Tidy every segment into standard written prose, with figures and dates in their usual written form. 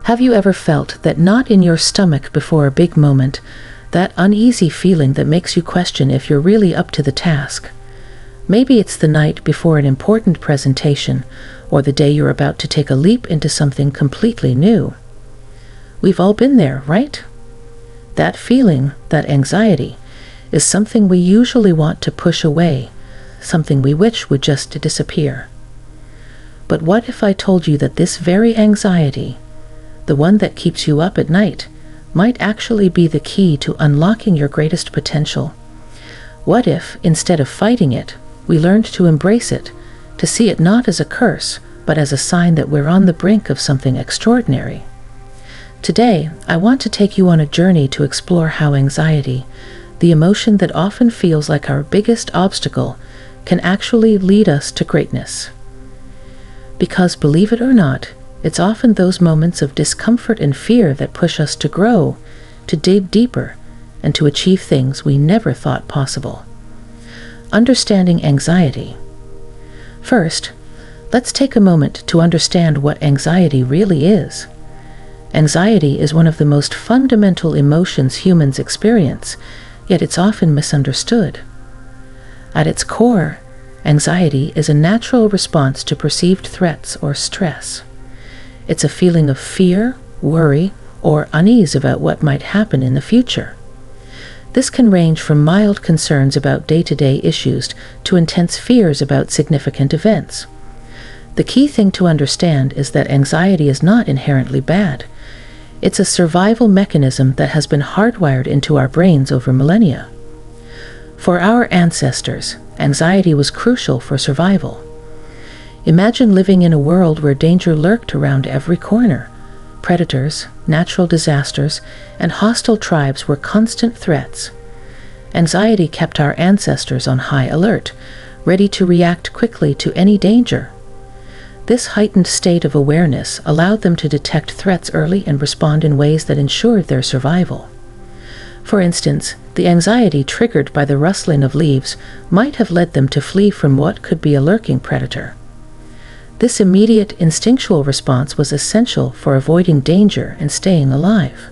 Have you ever felt that knot in your stomach before a big moment, that uneasy feeling that makes you question if you're really up to the task? Maybe it's the night before an important presentation, or the day you're about to take a leap into something completely new. We've all been there, right? That feeling, that anxiety, is something we usually want to push away, something we wish would just disappear. But what if I told you that this very anxiety, the one that keeps you up at night, might actually be the key to unlocking your greatest potential? What if, instead of fighting it, we learned to embrace it, to see it not as a curse, but as a sign that we're on the brink of something extraordinary? Today, I want to take you on a journey to explore how anxiety, the emotion that often feels like our biggest obstacle, can actually lead us to greatness. Because, believe it or not, it's often those moments of discomfort and fear that push us to grow, to dig deeper, and to achieve things we never thought possible. Understanding anxiety. First, let's take a moment to understand what anxiety really is. Anxiety is one of the most fundamental emotions humans experience, yet it's often misunderstood. At its core, anxiety is a natural response to perceived threats or stress. It's a feeling of fear, worry, or unease about what might happen in the future. This can range from mild concerns about day-to-day issues to intense fears about significant events. The key thing to understand is that anxiety is not inherently bad. It's a survival mechanism that has been hardwired into our brains over millennia. For our ancestors, anxiety was crucial for survival. Imagine living in a world where danger lurked around every corner. Predators, natural disasters, and hostile tribes were constant threats. Anxiety kept our ancestors on high alert, ready to react quickly to any danger. This heightened state of awareness allowed them to detect threats early and respond in ways that ensured their survival. For instance, the anxiety triggered by the rustling of leaves might have led them to flee from what could be a lurking predator. This immediate instinctual response was essential for avoiding danger and staying alive.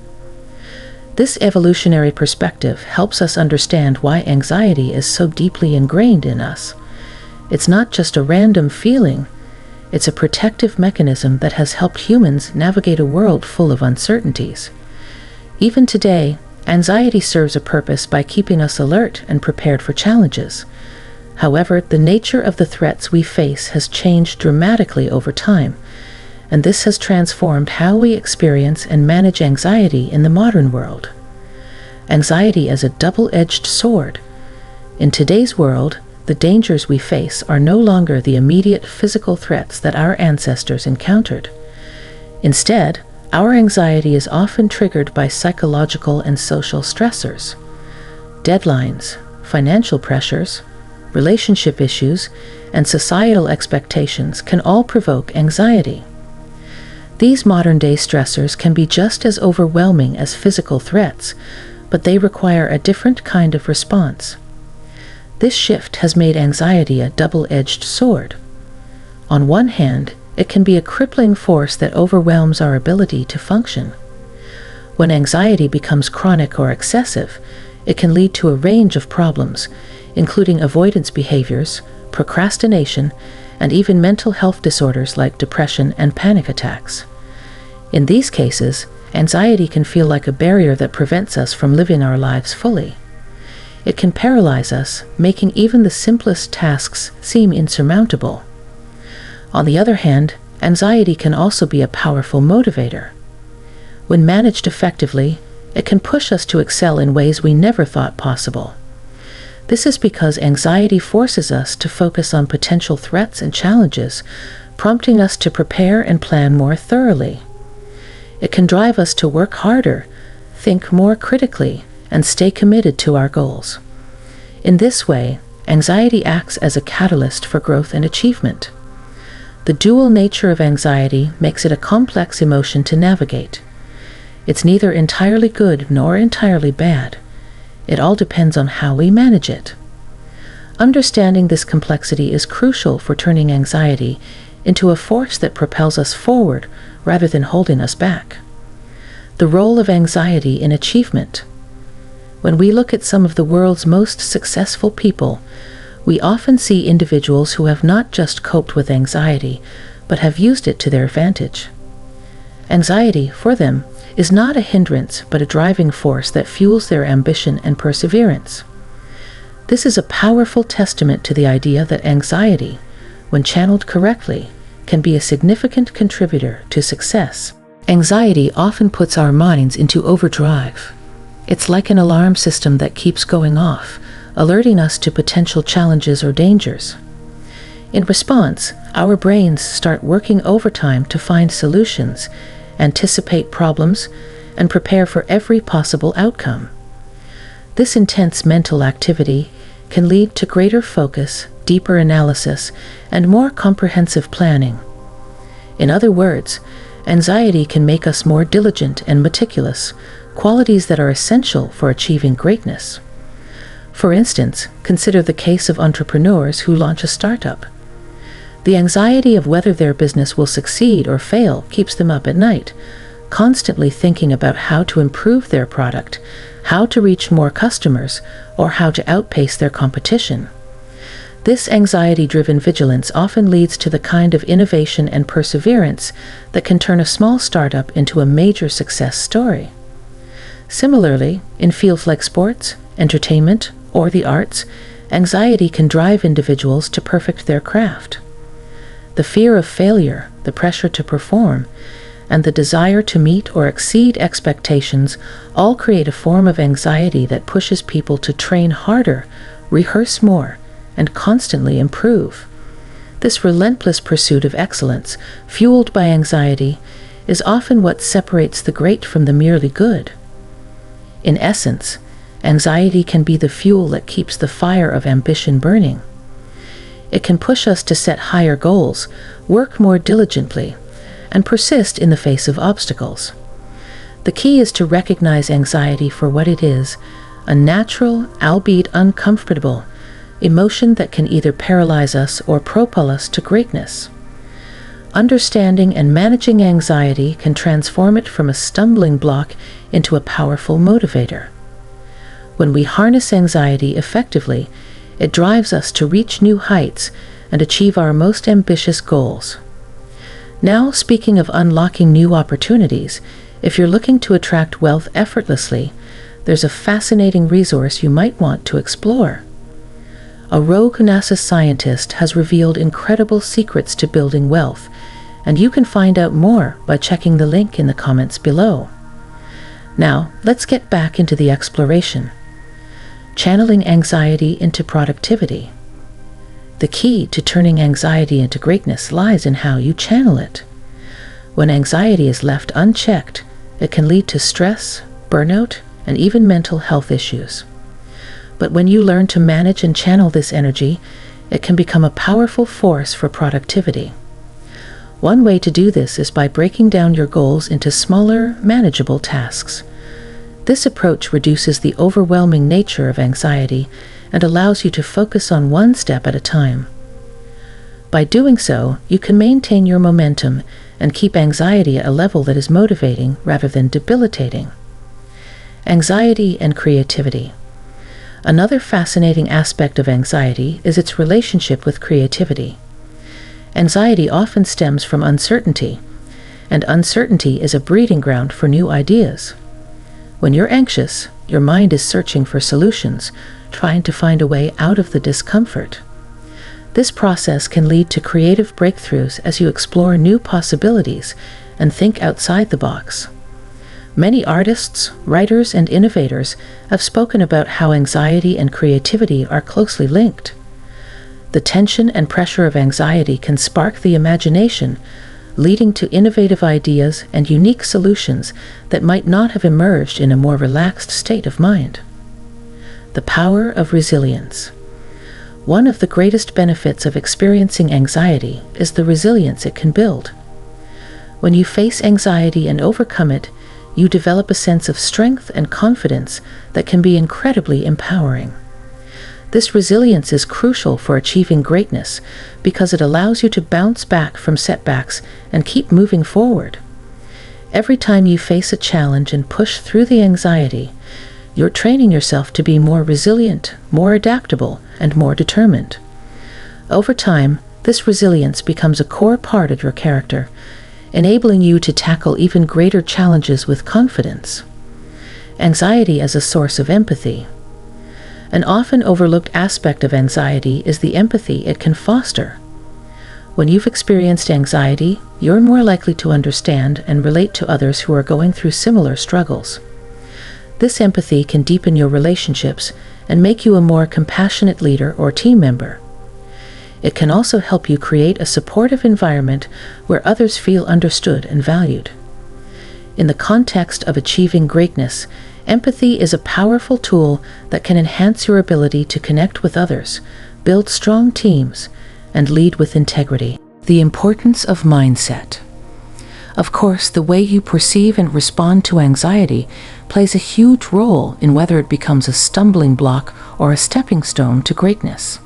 This evolutionary perspective helps us understand why anxiety is so deeply ingrained in us. It's not just a random feeling, it's a protective mechanism that has helped humans navigate a world full of uncertainties. Even today, anxiety serves a purpose by keeping us alert and prepared for challenges. However, the nature of the threats we face has changed dramatically over time, and this has transformed how we experience and manage anxiety in the modern world. Anxiety as a double-edged sword. In today's world, the dangers we face are no longer the immediate physical threats that our ancestors encountered. Instead, our anxiety is often triggered by psychological and social stressors. Deadlines, financial pressures, relationship issues, and societal expectations can all provoke anxiety. These modern-day stressors can be just as overwhelming as physical threats, but they require a different kind of response. This shift has made anxiety a double-edged sword. On one hand, it can be a crippling force that overwhelms our ability to function. When anxiety becomes chronic or excessive, it can lead to a range of problems, including avoidance behaviors, procrastination, and even mental health disorders like depression and panic attacks. In these cases, anxiety can feel like a barrier that prevents us from living our lives fully. It can paralyze us, making even the simplest tasks seem insurmountable. On the other hand, anxiety can also be a powerful motivator. When managed effectively, it can push us to excel in ways we never thought possible. This is because anxiety forces us to focus on potential threats and challenges, prompting us to prepare and plan more thoroughly. It can drive us to work harder, think more critically, and stay committed to our goals. In this way, anxiety acts as a catalyst for growth and achievement. The dual nature of anxiety makes it a complex emotion to navigate. It's neither entirely good nor entirely bad. It all depends on how we manage it. Understanding this complexity is crucial for turning anxiety into a force that propels us forward rather than holding us back. the role of anxiety in achievement. When we look at some of the world's most successful people, we often see individuals who have not just coped with anxiety, but have used it to their advantage. Anxiety, for them, is not a hindrance but a driving force that fuels their ambition and perseverance. This is a powerful testament to the idea that anxiety, when channeled correctly, can be a significant contributor to success. Anxiety often puts our minds into overdrive. It's like an alarm system that keeps going off, alerting us to potential challenges or dangers. In response, our brains start working overtime to find solutions, anticipate problems, and prepare for every possible outcome. This intense mental activity can lead to greater focus, deeper analysis, and more comprehensive planning. In other words, anxiety can make us more diligent and meticulous, qualities that are essential for achieving greatness. For instance, consider the case of entrepreneurs who launch a startup. The anxiety of whether their business will succeed or fail keeps them up at night, constantly thinking about how to improve their product, how to reach more customers, or how to outpace their competition. This anxiety-driven vigilance often leads to the kind of innovation and perseverance that can turn a small startup into a major success story. Similarly, in fields like sports, entertainment, or the arts, anxiety can drive individuals to perfect their craft. The fear of failure, the pressure to perform, and the desire to meet or exceed expectations all create a form of anxiety that pushes people to train harder, rehearse more, and constantly improve. This relentless pursuit of excellence, fueled by anxiety, is often what separates the great from the merely good. In essence, anxiety can be the fuel that keeps the fire of ambition burning. It can push us to set higher goals, work more diligently, and persist in the face of obstacles. The key is to recognize anxiety for what it is, a natural, albeit uncomfortable, emotion that can either paralyze us or propel us to greatness. Understanding and managing anxiety can transform it from a stumbling block into a powerful motivator. When we harness anxiety effectively, it drives us to reach new heights and achieve our most ambitious goals. Now, speaking of unlocking new opportunities, if you're looking to attract wealth effortlessly, there's a fascinating resource you might want to explore. A rogue NASA scientist has revealed incredible secrets to building wealth, and you can find out more by checking the link in the comments below. Now, let's get back into the exploration. Channeling anxiety into productivity. The key to turning anxiety into greatness lies in how you channel it. When anxiety is left unchecked, it can lead to stress, burnout, and even mental health issues. But when you learn to manage and channel this energy, it can become a powerful force for productivity. One way to do this is by breaking down your goals into smaller, manageable tasks. This approach reduces the overwhelming nature of anxiety and allows you to focus on one step at a time. By doing so, you can maintain your momentum and keep anxiety at a level that is motivating rather than debilitating. Anxiety and creativity. Another fascinating aspect of anxiety is its relationship with creativity. Anxiety often stems from uncertainty, and uncertainty is a breeding ground for new ideas. When you're anxious, your mind is searching for solutions, trying to find a way out of the discomfort. This process can lead to creative breakthroughs as you explore new possibilities and think outside the box. Many artists, writers, and innovators have spoken about how anxiety and creativity are closely linked. The tension and pressure of anxiety can spark the imagination, leading to innovative ideas and unique solutions that might not have emerged in a more relaxed state of mind. The power of resilience. One of the greatest benefits of experiencing anxiety is the resilience it can build. When you face anxiety and overcome it, you develop a sense of strength and confidence that can be incredibly empowering. This resilience is crucial for achieving greatness because it allows you to bounce back from setbacks and keep moving forward. Every time you face a challenge and push through the anxiety, you're training yourself to be more resilient, more adaptable, and more determined. Over time, this resilience becomes a core part of your character, enabling you to tackle even greater challenges with confidence. Anxiety as a source of empathy. An often overlooked aspect of anxiety is the empathy it can foster. When you've experienced anxiety, you're more likely to understand and relate to others who are going through similar struggles. This empathy can deepen your relationships and make you a more compassionate leader or team member. It can also help you create a supportive environment where others feel understood and valued. In the context of achieving greatness, empathy is a powerful tool that can enhance your ability to connect with others, build strong teams, and lead with integrity. The importance of mindset. Of course, the way you perceive and respond to anxiety plays a huge role in whether it becomes a stumbling block or a stepping stone to greatness.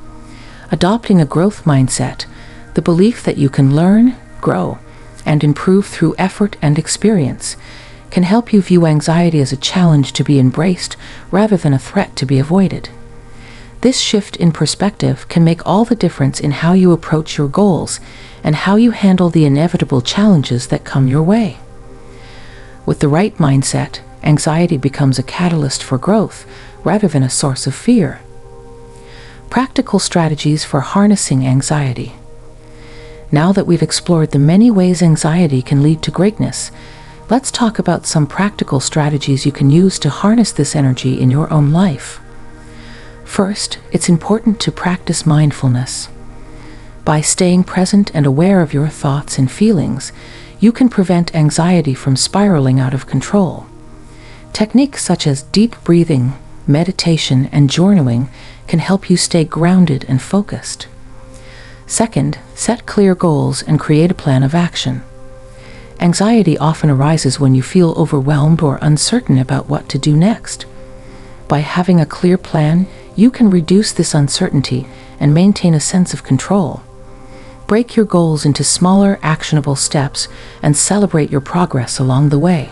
Adopting a growth mindset, the belief that you can learn, grow, and improve through effort and experience, can help you view anxiety as a challenge to be embraced rather than a threat to be avoided. This shift in perspective can make all the difference in how you approach your goals and how you handle the inevitable challenges that come your way. With the right mindset, anxiety becomes a catalyst for growth rather than a source of fear. Practical strategies for harnessing anxiety. Now that we've explored the many ways anxiety can lead to greatness, let's talk about some practical strategies you can use to harness this energy in your own life. First, it's important to practice mindfulness. By staying present and aware of your thoughts and feelings, you can prevent anxiety from spiraling out of control. Techniques such as deep breathing, meditation, and journaling can help you stay grounded and focused. Second, set clear goals and create a plan of action. Anxiety often arises when you feel overwhelmed or uncertain about what to do next. By having a clear plan, you can reduce this uncertainty and maintain a sense of control. Break your goals into smaller, actionable steps and celebrate your progress along the way.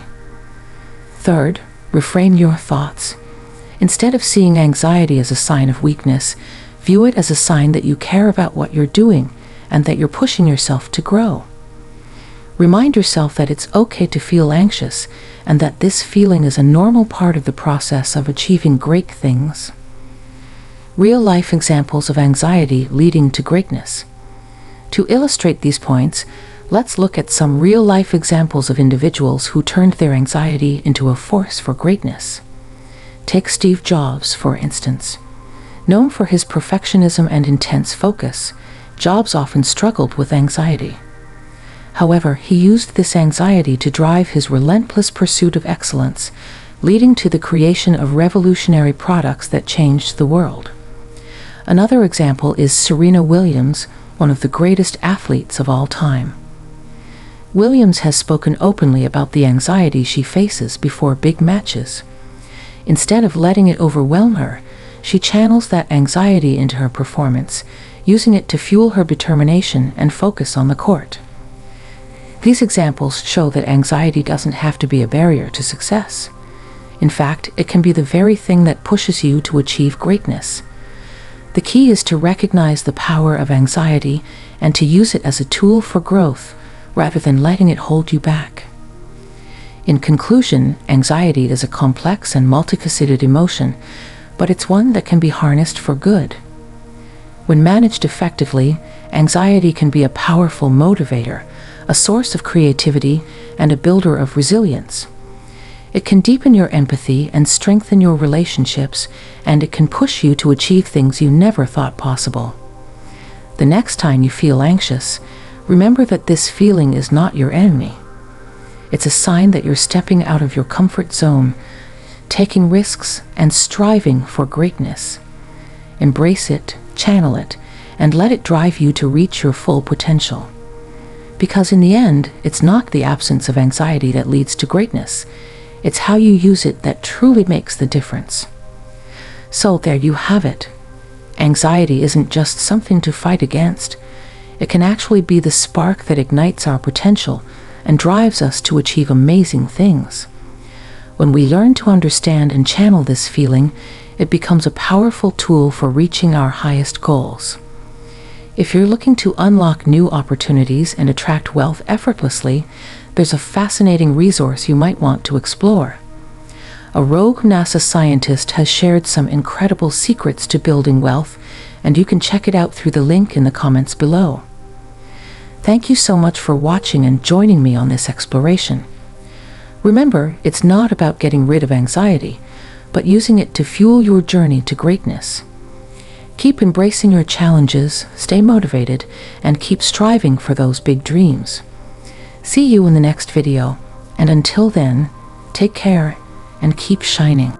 Third, reframe your thoughts. Instead of seeing anxiety as a sign of weakness, view it as a sign that you care about what you're doing and that you're pushing yourself to grow. Remind yourself that it's okay to feel anxious and that this feeling is a normal part of the process of achieving great things. Real-life examples of anxiety leading to greatness. To illustrate these points, let's look at some real-life examples of individuals who turned their anxiety into a force for greatness. Take Steve Jobs, for instance. Known for his perfectionism and intense focus, Jobs often struggled with anxiety. However, he used this anxiety to drive his relentless pursuit of excellence, leading to the creation of revolutionary products that changed the world. Another example is Serena Williams, one of the greatest athletes of all time. Williams has spoken openly about the anxiety she faces before big matches. Instead of letting it overwhelm her, she channels that anxiety into her performance, using it to fuel her determination and focus on the court. These examples show that anxiety doesn't have to be a barrier to success. In fact, it can be the very thing that pushes you to achieve greatness. The key is to recognize the power of anxiety and to use it as a tool for growth rather than letting it hold you back. In conclusion, anxiety is a complex and multifaceted emotion, but it's one that can be harnessed for good. When managed effectively, anxiety can be a powerful motivator, a source of creativity, and a builder of resilience. It can deepen your empathy and strengthen your relationships, and it can push you to achieve things you never thought possible. The next time you feel anxious, remember that this feeling is not your enemy. It's a sign that you're stepping out of your comfort zone, taking risks, and striving for greatness. Embrace it, channel it, and let it drive you to reach your full potential. Because in the end, it's not the absence of anxiety that leads to greatness. It's how you use it that truly makes the difference. So there you have it. Anxiety isn't just something to fight against. It can actually be the spark that ignites our potential and drives us to achieve amazing things. When we learn to understand and channel this feeling, it becomes a powerful tool for reaching our highest goals. If you're looking to unlock new opportunities and attract wealth effortlessly, there's a fascinating resource you might want to explore. A rogue NASA scientist has shared some incredible secrets to building wealth, and you can check it out through the link in the comments below. Thank you so much for watching and joining me on this exploration. Remember, it's not about getting rid of anxiety, but using it to fuel your journey to greatness. Keep embracing your challenges, stay motivated, and keep striving for those big dreams. See you in the next video, and until then, take care and keep shining.